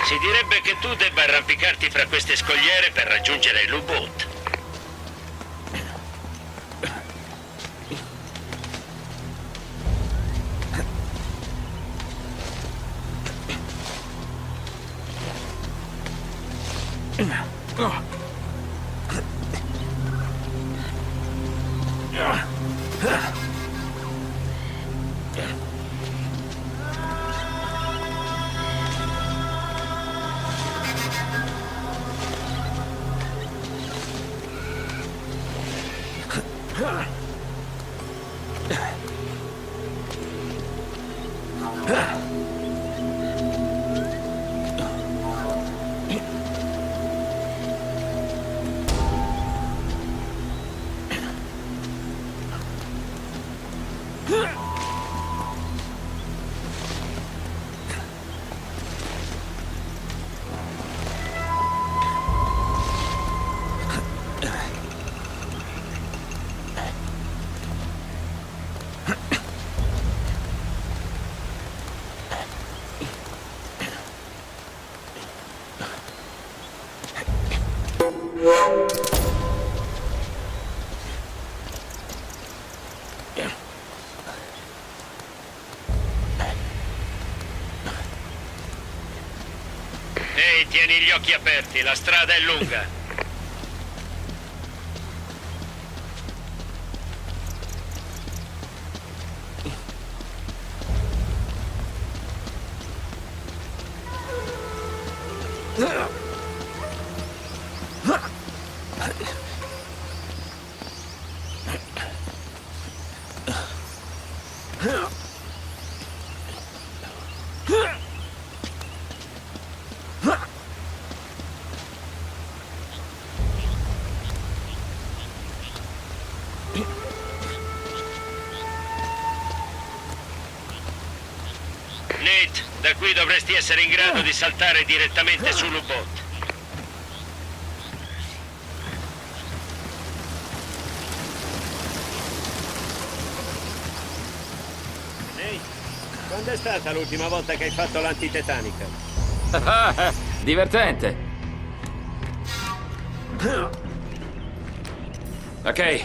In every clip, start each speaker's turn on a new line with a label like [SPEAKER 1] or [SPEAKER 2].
[SPEAKER 1] Si direbbe che tu debba arrampicarti fra queste scogliere per raggiungere l'U-Boat. Ehi, tieni gli occhi aperti, la strada è lunga. Nate, da qui dovresti essere in grado di saltare direttamente sull'U-Boat. Nate, quando è stata l'ultima volta che hai fatto l'antitetanica?
[SPEAKER 2] Divertente. Ok,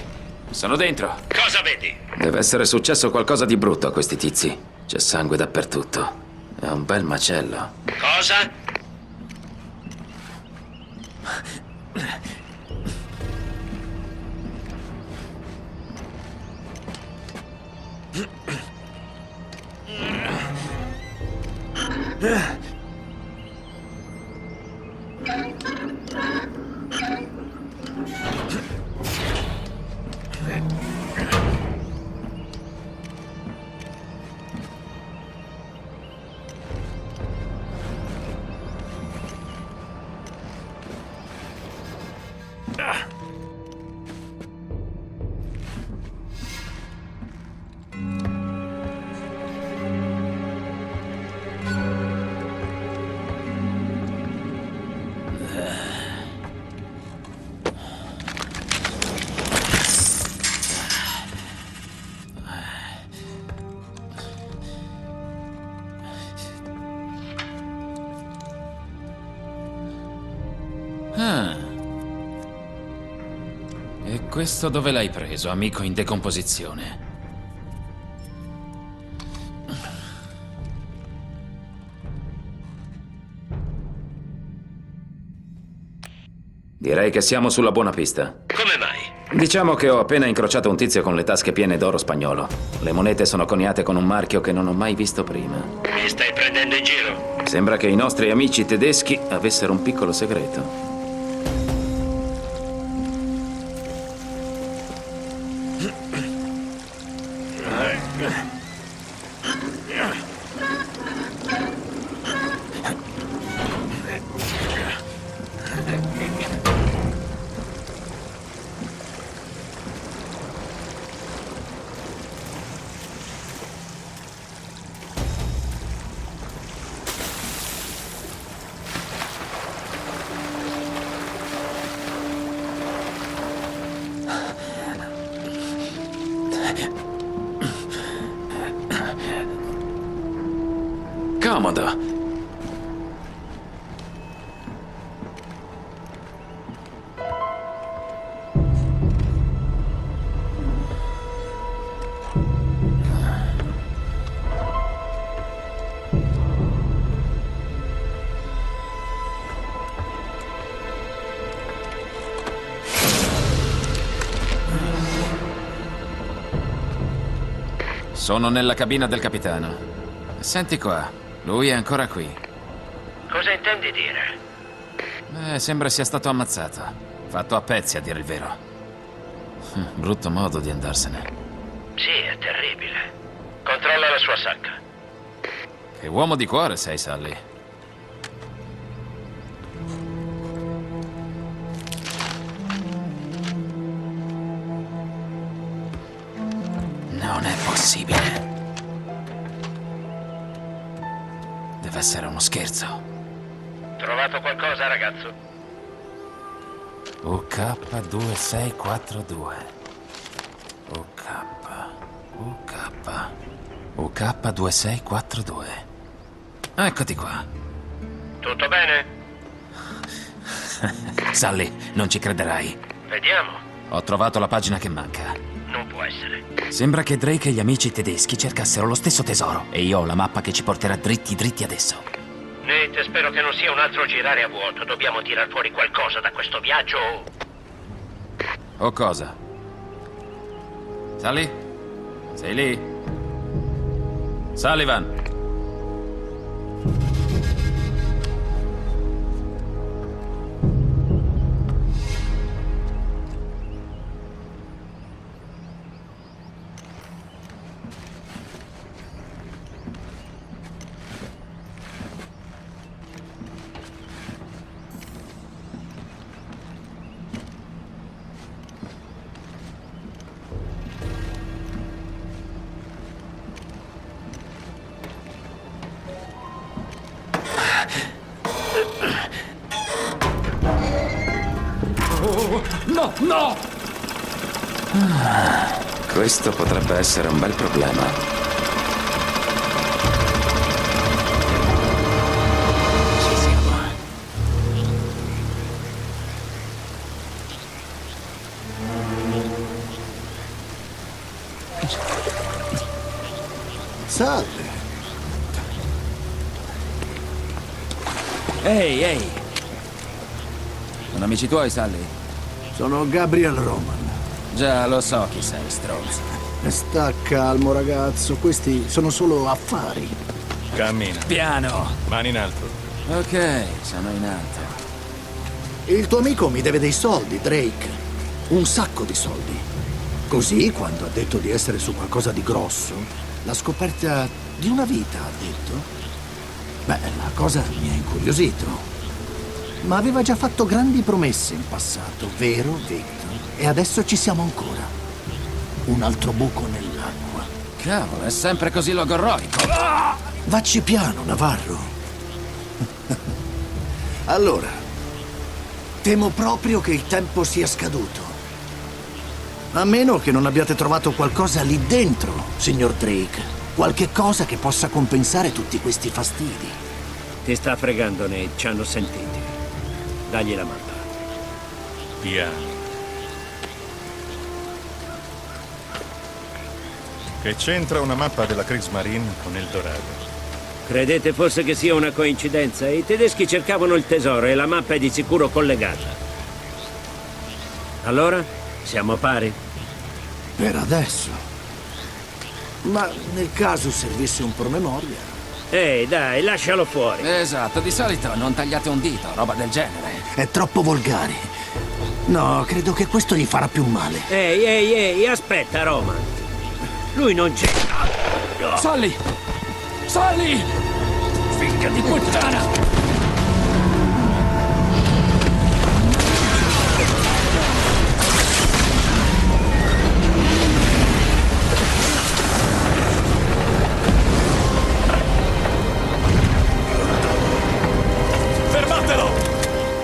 [SPEAKER 2] sono dentro.
[SPEAKER 1] Cosa vedi?
[SPEAKER 2] Deve essere successo qualcosa di brutto a questi tizi. C'è sangue dappertutto. È un bel macello.
[SPEAKER 1] Cosa?
[SPEAKER 2] E questo dove l'hai preso, amico in decomposizione? Direi che siamo sulla buona pista.
[SPEAKER 1] Come mai?
[SPEAKER 2] Diciamo che ho appena incrociato un tizio con le tasche piene d'oro spagnolo. Le monete sono coniate con un marchio che non ho mai visto prima.
[SPEAKER 1] Mi stai prendendo in giro?
[SPEAKER 2] Sembra che i nostri amici tedeschi avessero un piccolo segreto. Comodo. Sono nella cabina del capitano. Senti qua, lui è ancora qui.
[SPEAKER 1] Cosa intendi dire?
[SPEAKER 2] Sembra sia stato ammazzato. Fatto a pezzi, a dire il vero. Brutto modo di andarsene.
[SPEAKER 1] Sì, è terribile. Controlla la sua sacca.
[SPEAKER 2] Che uomo di cuore sei, Sully. Non è possibile. Deve essere uno scherzo.
[SPEAKER 1] Trovato qualcosa, ragazzo?
[SPEAKER 2] UK2642. UK2642. Eccoti qua.
[SPEAKER 1] Tutto bene?
[SPEAKER 2] Sully, non ci crederai.
[SPEAKER 1] Vediamo.
[SPEAKER 2] Ho trovato la pagina che manca.
[SPEAKER 1] Non può essere.
[SPEAKER 2] Sembra che Drake e gli amici tedeschi cercassero lo stesso tesoro. E io ho la mappa che ci porterà dritti adesso.
[SPEAKER 1] Nate, spero che non sia un altro girare a vuoto. Dobbiamo tirar fuori qualcosa da questo viaggio.
[SPEAKER 2] O cosa? Sully? Sei lì? Sullivan? No! Questo potrebbe essere un bel problema. Ci siamo.
[SPEAKER 3] Salve.
[SPEAKER 4] Ehi! Sono amici tuoi, Sully?
[SPEAKER 3] Sono Gabriel Roman.
[SPEAKER 4] Già, lo so chi sei, stronzo.
[SPEAKER 3] Sta calmo, ragazzo. Questi sono solo affari.
[SPEAKER 5] Cammina.
[SPEAKER 4] Piano!
[SPEAKER 5] Mani in alto.
[SPEAKER 4] Ok, sono in alto.
[SPEAKER 3] Il tuo amico mi deve dei soldi, Drake. Un sacco di soldi. Così, quando ha detto di essere su qualcosa di grosso, la scoperta di una vita, ha detto. Beh, la cosa mi ha incuriosito. Ma aveva già fatto grandi promesse in passato, vero, Victor? E adesso ci siamo ancora. Un altro buco nell'acqua.
[SPEAKER 4] Cavolo, è sempre così logorroico.
[SPEAKER 3] Vacci piano, Navarro. Allora, temo proprio che il tempo sia scaduto. A meno che non abbiate trovato qualcosa lì dentro, signor Drake. Qualche cosa che possa compensare tutti questi fastidi.
[SPEAKER 6] Ti sta fregando, Nate, ci hanno sentiti. Dagli la mappa.
[SPEAKER 5] Piano. Che c'entra una mappa della Kriegsmarine con il Dorado?
[SPEAKER 6] Credete forse che sia una coincidenza? I tedeschi cercavano il tesoro e la mappa è di sicuro collegata. Allora? Siamo pari?
[SPEAKER 3] Per adesso. Ma nel caso servisse un promemoria.
[SPEAKER 6] Ehi, dai, lascialo fuori.
[SPEAKER 4] Esatto, di solito non tagliate un dito, roba del genere.
[SPEAKER 3] È troppo volgare. No, credo che questo gli farà più male.
[SPEAKER 6] Ehi, aspetta, Roman. Lui non c'è.
[SPEAKER 4] Sully! Sully! Figlio di puttana!